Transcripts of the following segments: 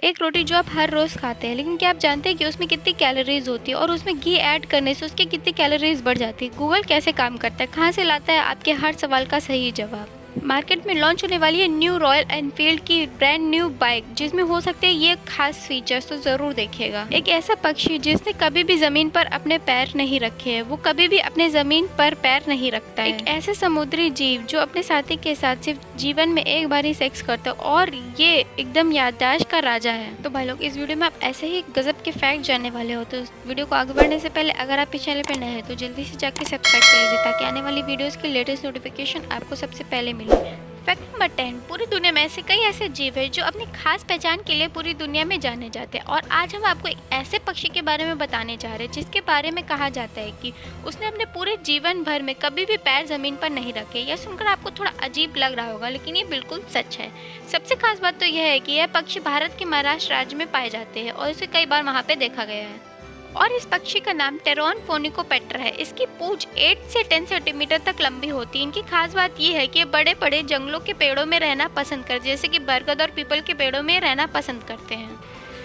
एक रोटी जो आप हर रोज़ खाते हैं, लेकिन क्या आप जानते हैं कि उसमें कितनी कैलोरीज होती है और उसमें घी ऐड करने से उसकी कितनी कैलोरीज बढ़ जाती है। गूगल कैसे काम करता है, कहाँ से लाता है आपके हर सवाल का सही जवाब। मार्केट में लॉन्च होने वाली है न्यू रॉयल एनफील्ड की ब्रांड न्यू बाइक, जिसमें हो सकते हैं ये खास फीचर्स, तो ज़रूर देखिएगा। एक ऐसा पक्षी जिसने कभी भी ज़मीन पर अपने पैर नहीं रखे हैं, वो कभी भी अपने ज़मीन पर पैर नहीं रखता है। एक ऐसे समुद्री जीव जो अपने साथी के साथ सिर्फ जीवन में एक बार ही सेक्स करता है और ये एकदम याददाश्त का राजा है। तो भाई लोग, इस वीडियो में आप ऐसे ही गजब के फैक्ट जानने वाले हो, तो इस वीडियो को आगे बढ़ने से पहले अगर आप इस चैनल पर नए हैं तो जल्दी से जाकर सब्सक्राइब कर लीजिए, ताकि आने वाली वीडियोज़ की लेटेस्ट नोटिफिकेशन आपको सबसे पहले मिले। फैक्ट नंबर 10, पूरी दुनिया में ऐसे कई ऐसे जीव हैं जो अपनी खास पहचान के लिए पूरी दुनिया में जाने जाते हैं। और आज हम आपको एक ऐसे पक्षी के बारे में बताने जा रहे हैं जिसके बारे में कहा जाता है कि उसने अपने पूरे जीवन भर में कभी भी पैर जमीन पर नहीं रखे। यह सुनकर आपको थोड़ा अजीब लग रहा होगा, लेकिन ये बिल्कुल सच है। सबसे खास बात तो यह है कि यह पक्षी भारत के महाराष्ट्र राज्य में पाए जाते हैं और इसे कई बार वहाँ पे देखा गया है। और इस पक्षी का नाम टेरॉन फोनिकोपेट्रा है। इसकी पूंछ 8 से 10 सेंटीमीटर तक लंबी होती है। इनकी खास बात यह है कि ये बड़े बड़े जंगलों के पेड़ों में रहना पसंद करते हैं, जैसे कि बरगद और पीपल के पेड़ों में रहना पसंद करते हैं।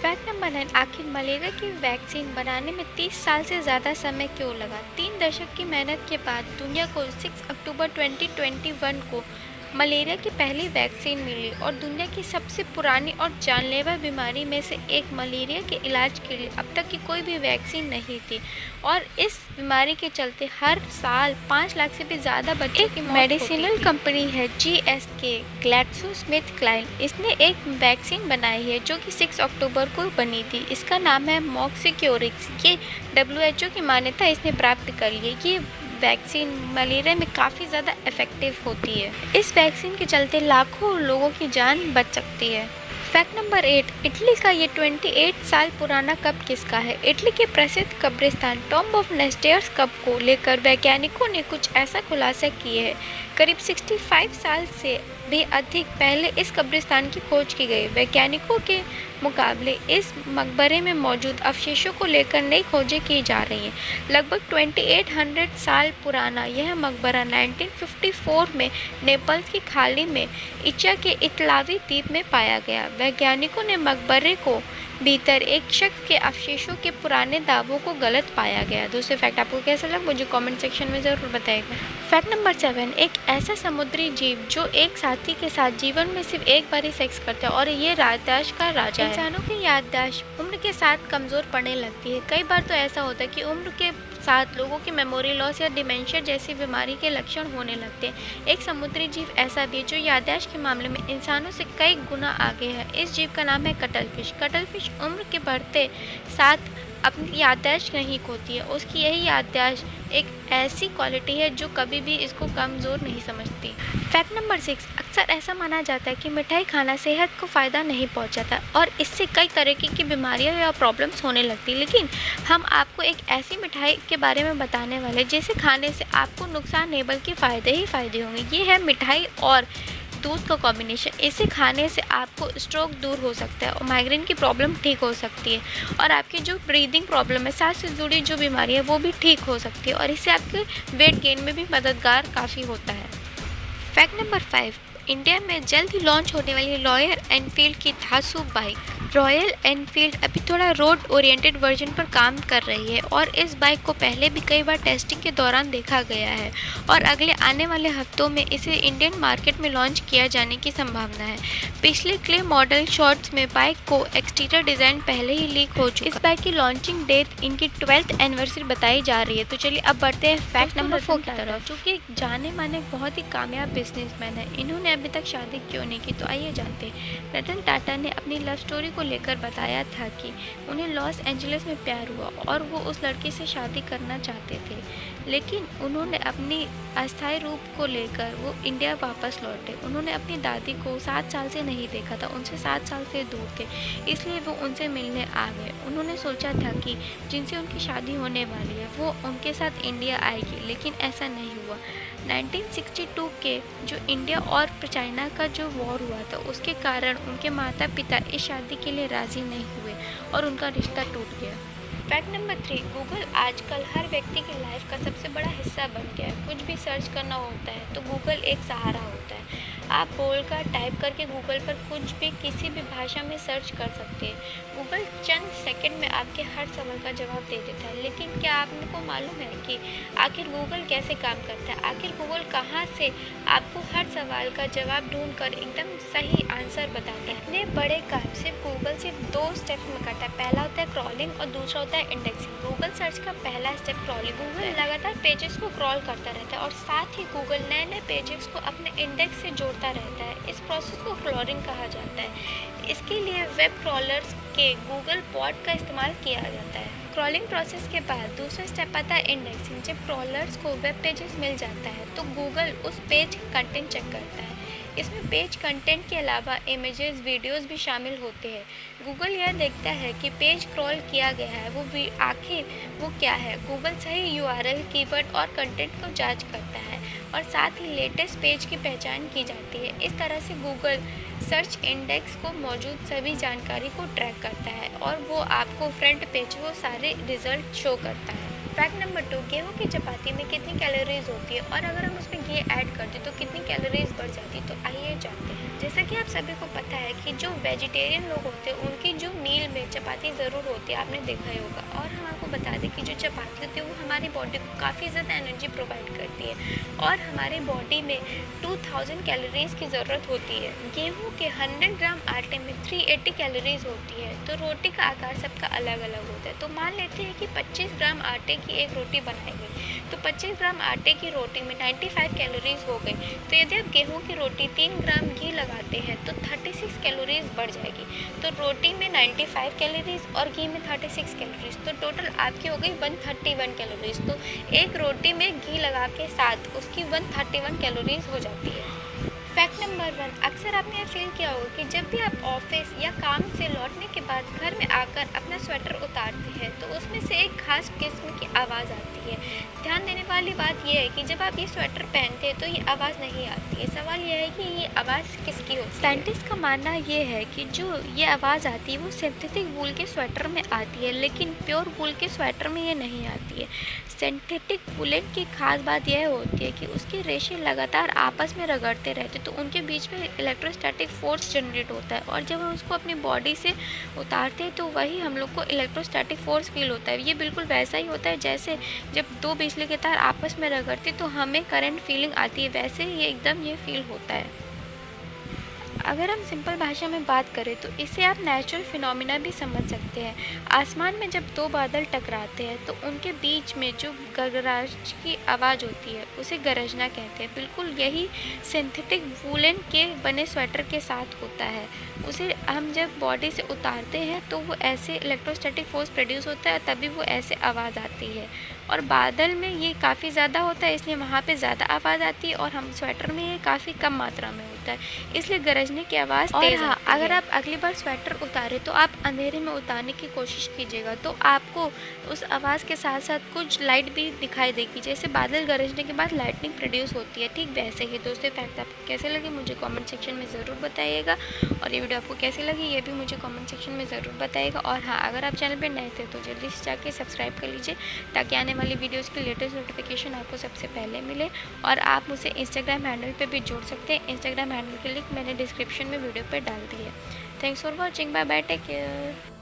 फैक्ट नंबर 9, आखिर मलेरिया की वैक्सीन बनाने में 30 साल से ज़्यादा समय क्यों लगा। 3 दशक की मेहनत के बाद दुनिया को 6 अक्टूबर 2021 को मलेरिया की पहली वैक्सीन मिली और दुनिया की सबसे पुरानी और जानलेवा बीमारी में से एक मलेरिया के इलाज के लिए अब तक की कोई भी वैक्सीन नहीं थी। और इस बीमारी के चलते हर साल 5 लाख से भी ज़्यादा बच्चों की मेडिसिनल कंपनी है GSK, ग्लैक्सोस्मिथक्लाइन, इसने एक वैक्सीन बनाई है जो कि 6 अक्टूबर को बनी थी। इसका नाम है मॉक्सिक्योरिक्स। ये WHO की मान्यता इसने प्राप्त कर ली है। ये वैक्सीन मलेरिया में काफ़ी ज़्यादा इफ़ेक्टिव होती है। इस वैक्सीन के चलते लाखों लोगों की जान बच सकती है। फैक्ट नंबर 8, इटली का ये 28 साल पुराना कप किसका है। इटली के प्रसिद्ध कब्रिस्तान टॉम्ब ऑफ नेस्टर्स कप को लेकर वैज्ञानिकों ने कुछ ऐसा खुलासा किया है। करीब 65 साल से भी अधिक पहले इस कब्रिस्तान की खोज की गई। वैज्ञानिकों के मुकाबले इस मकबरे में मौजूद अवशेषों को लेकर नई खोजें की जा रही हैं। लगभग 2800 साल पुराना यह मकबरा 1954 में नेपाल की खाड़ी में इचा के इतलावी द्वीप में पाया गया। वैज्ञानिकों ने मकबरे को भीतर एक शख्स के अवशेषों के पुराने दावों को गलत पाया गया। दूसरे फैक्ट आपको कैसा लगा मुझे कमेंट सेक्शन में ज़रूर बताइएगा। फैक्ट नंबर 7, एक ऐसा समुद्री जीव जो एक साथी के साथ जीवन में सिर्फ एक बार ही सेक्स करता है और ये याददाश्त का राजा है। इंसानों की याददाश्त उम्र के साथ कमज़ोर पड़ने लगती है। कई बार तो ऐसा होता है कि उम्र के साथ लोगों की मेमोरी लॉस या डिमेंशिया जैसी बीमारी के लक्षण होने लगते हैं। एक समुद्री जीव ऐसा भी है जो याददाश्त के मामले में इंसानों से कई गुना आगे है। इस जीव का नाम है कटलफिश। कटलफिश उम्र के बढ़ते साथ अपनी याददाश्त नहीं खोती है। उसकी यही याददाश्त एक ऐसी क्वालिटी है जो कभी भी इसको कमज़ोर नहीं समझती। फैक्ट नंबर 6, अक्सर ऐसा माना जाता है कि मिठाई खाना सेहत को फ़ायदा नहीं पहुंचाता और इससे कई तरह की बीमारियां या प्रॉब्लम्स होने लगती, लेकिन हम आपको एक ऐसी मिठाई के बारे में बताने वाले जिसे खाने से आपको नुकसान नहीं बल्कि फ़ायदे ही फ़ायदे होंगे। ये है मिठाई और दूध का कॉम्बिनेशन। इसे खाने से आपको स्ट्रोक दूर हो सकता है और माइग्रेन की प्रॉब्लम ठीक हो सकती है और आपकी जो ब्रीदिंग प्रॉब्लम है, सांस से जुड़ी जो बीमारी है वो भी ठीक हो सकती है और इससे आपके वेट गेन में भी मददगार काफ़ी होता है। फैक्ट नंबर 5, इंडिया में जल्द ही लॉन्च होने वाली रॉयल एनफील्ड की धांसू बाइक। रॉयल एनफील्ड अभी थोड़ा रोड ओरिएंटेड वर्जन पर काम कर रही है और इस बाइक को पहले भी कई बार टेस्टिंग के दौरान देखा गया है और अगले आने वाले हफ्तों में इसे इंडियन मार्केट में लॉन्च किया जाने की संभावना है। पिछले क्ले मॉडल शॉट्स में बाइक को एक्सटीरियर डिज़ाइन पहले ही लीक हो चुका है। इस बाइक की लॉन्चिंग डेट इनकी 12th एनिवर्सरी बताई जा रही है। तो चलिए अब बढ़ते हैं फैक्ट नंबर 4 की तरफ, जो कि जाने माने बहुत ही कामयाब बिजनेसमैन है। इन्होंने अभी तक शादी क्यों नहीं की, तो आइए जानते हैं। रतन टाटा ने अपनी लव स्टोरी को लेकर बताया था कि उन्हें लॉस एंजलिस में प्यार हुआ और वो उस लड़की से शादी करना चाहते थे, लेकिन उन्होंने अपनी अस्थायी रूप को लेकर वो इंडिया वापस लौटे। उन्होंने अपनी दादी को 7 साल से नहीं देखा था, उनसे 7 साल से दूर थे, इसलिए वो उनसे मिलने आ गए। उन्होंने सोचा था कि जिनसे उनकी शादी होने वाली है वो उनके साथ इंडिया आएगी, लेकिन ऐसा नहीं हुआ। 1962 के जो इंडिया और चाइना का जो वॉर हुआ था उसके कारण उनके माता पिता इस शादी के लिए राज़ी नहीं हुए और उनका रिश्ता टूट गया। फैक्ट नंबर 3, गूगल आजकल हर व्यक्ति की लाइफ का सबसे बड़ा हिस्सा बन गया है। कुछ भी सर्च करना होता है तो गूगल एक सहारा होता है। आप बोलकर टाइप करके गूगल पर कुछ भी किसी भी भाषा में सर्च कर सकते हैं। गूगल चंद सेकंड में आपके हर सवाल का जवाब दे देता है। लेकिन क्या आपको मालूम है कि आखिर गूगल कैसे काम करता है? आखिर गूगल कहाँ से आपको हर सवाल का जवाब ढूंढकर एकदम सही आंसर बताता है? इतने बड़े काम सिर्फ गूगल सिर्फ 2 स्टेप्स में करता है। पहला होता है क्रॉलिंग और दूसरा होता है इंडेक्सिंग। गूगल सर्च का पहला स्टेप क्रॉलिंग। गूगल लगातार पेजेस को क्रॉल करता रहता है और साथ ही गूगल नए नए पेजेस को अपने इंडेक्स से जोड़ता रहता है। इस प्रोसेस को क्रॉलिंग कहा जाता है। इसके लिए वेब क्रॉलर्स के गूगल बॉट का इस्तेमाल किया जाता है। क्रॉलिंग प्रोसेस के बाद दूसरा स्टेप आता है इंडेक्सिंग। जब क्रॉलर्स को वेब पेजेस मिल जाता है तो गूगल उस पेज कंटेंट चेक करता है। इसमें पेज कंटेंट के अलावा इमेजेस, वीडियोस भी शामिल होते हैं। गूगल यह देखता है कि पेज क्रॉल किया गया है आखिर वो क्या है। गूगल सही यूआरएल, कीवर्ड और कंटेंट को जांच करता है और साथ ही लेटेस्ट पेज की पहचान की जाती है। इस तरह से गूगल सर्च इंडेक्स को मौजूद सभी जानकारी को ट्रैक करता है और वो आपको फ्रंट पेज वो सारे रिजल्ट शो करता है। फैक्ट नंबर 2, गेहूं की चपाती में कितनी कैलोरीज होती है और अगर हम उसमें घी ऐड करते तो कितनी कैलोरीज बढ़ जाती है? तो आइए जानते हैं। जैसा कि आप सभी को पता है कि जो वेजिटेरियन लोग होते हैं उनकी जो मील में चपाती ज़रूर होती है, आपने देखा ही होगा। और हम आपको बता दें कि जो चपाती होती है वो हमारी बॉडी को काफ़ी ज़्यादा एनर्जी प्रोवाइड करती है और हमारी बॉडी में 2000 कैलोरीज की ज़रूरत होती है। गेहूँ के 100 ग्राम आटे में 380 कैलोरीज होती है। तो रोटी का आकार सबका अलग अलग होता है। तो मान लेते हैं कि 25 ग्राम आटे की एक रोटी बनाई गई, तो 25 ग्राम आटे की रोटी में 95 कैलोरीज हो गई। तो यदि आप गेहूं की रोटी 3 ग्राम घी लगाते हैं तो 36 कैलोरीज बढ़ जाएगी। तो रोटी में 95 कैलोरीज और घी में 36 कैलोरीज, तो टोटल आपकी हो गई 131 कैलोरीज। तो एक रोटी में घी लगा के साथ उसकी 131 कैलोरीज हो जाती है। फैक्ट नंबर 1, अक्सर आपने यह फील किया होगा कि जब भी आप ऑफिस या काम से लौटने के बाद घर में आकर अपना स्वेटर उतारते हैं तो उसमें से एक खास किस्म की आवाज़ आती है। ध्यान देने वाली बात यह है कि जब आप ये स्वेटर पहनते हैं तो ये आवाज़ नहीं आती है। सवाल यह है कि ये आवाज़ किसकी होती है? साइंटिस्ट का मानना ये है कि जो ये आवाज़ आती है वो सिंथेटिक वूल के स्वेटर में आती है, लेकिन प्योर वूल के स्वेटर में ये नहीं आती है। सिंथेटिक वूलन की खास बात यह होती है कि उसके रेशे लगातार आपस में रगड़ते रहते तो उनके बीच में इलेक्ट्रोस्टैटिक फोर्स जनरेट होता है और जब हम उसको अपनी बॉडी से उतारते हैं तो वही हम लोग को इलेक्ट्रोस्टैटिक फोर्स फील होता है। ये बिल्कुल वैसा ही होता है जैसे जब 2 बिजली के तार आपस में रगड़ते तो हमें करंट फीलिंग आती है, वैसे ही ये एकदम ये फील होता है। अगर हम सिंपल भाषा में बात करें तो इसे आप नेचुरल फिनोमिना भी समझ सकते हैं। आसमान में जब 2 बादल टकराते हैं तो उनके बीच में जो गगराज की आवाज़ होती है उसे गरजना कहते हैं। बिल्कुल यही सिंथेटिक वूलन के बने स्वेटर के साथ होता है। उसे हम जब बॉडी से उतारते हैं तो वो ऐसे इलेक्ट्रोस्टैटिक फोर्स प्रोड्यूस होता है, तभी वो ऐसे आवाज़ आती है। और बादल में ये काफ़ी ज़्यादा होता है इसलिए वहाँ पे ज़्यादा आवाज़ आती है और हम स्वेटर में ये काफ़ी कम मात्रा में होता है, इसलिए गरजने की आवाज़ तेज़ आती है। अगर आप अगली बार स्वेटर उतारें तो आप अंधेरे में उतारने की कोशिश कीजिएगा, तो आपको उस आवाज़ के साथ साथ कुछ लाइट भी दिखाई देगी। जैसे बादल गरजने के बाद लाइटनिंग प्रोड्यूस होती है, ठीक वैसे ही। दोस्तों, फैक्ट आपको कैसे लगे मुझे कमेंट सेक्शन में ज़रूर बताइएगा और ये वीडियो आपको कैसी लगी ये भी मुझे कमेंट सेक्शन में ज़रूर बताइएगा। और हाँ, अगर आप चैनल पर नए थे तो जल्दी से जाके सब्सक्राइब कर लीजिए ताकि आने वाली वीडियोस की लेटेस्ट नोटिफिकेशन आपको सबसे पहले मिले। और आप मुझे इंस्टाग्राम हैंडल पे भी जोड़ सकते हैं। इंस्टाग्राम हैंडल की लिंक मैंने डिस्क्रिप्शन में वीडियो पे डाल दी है। Thanks for watching, bye bye, take care.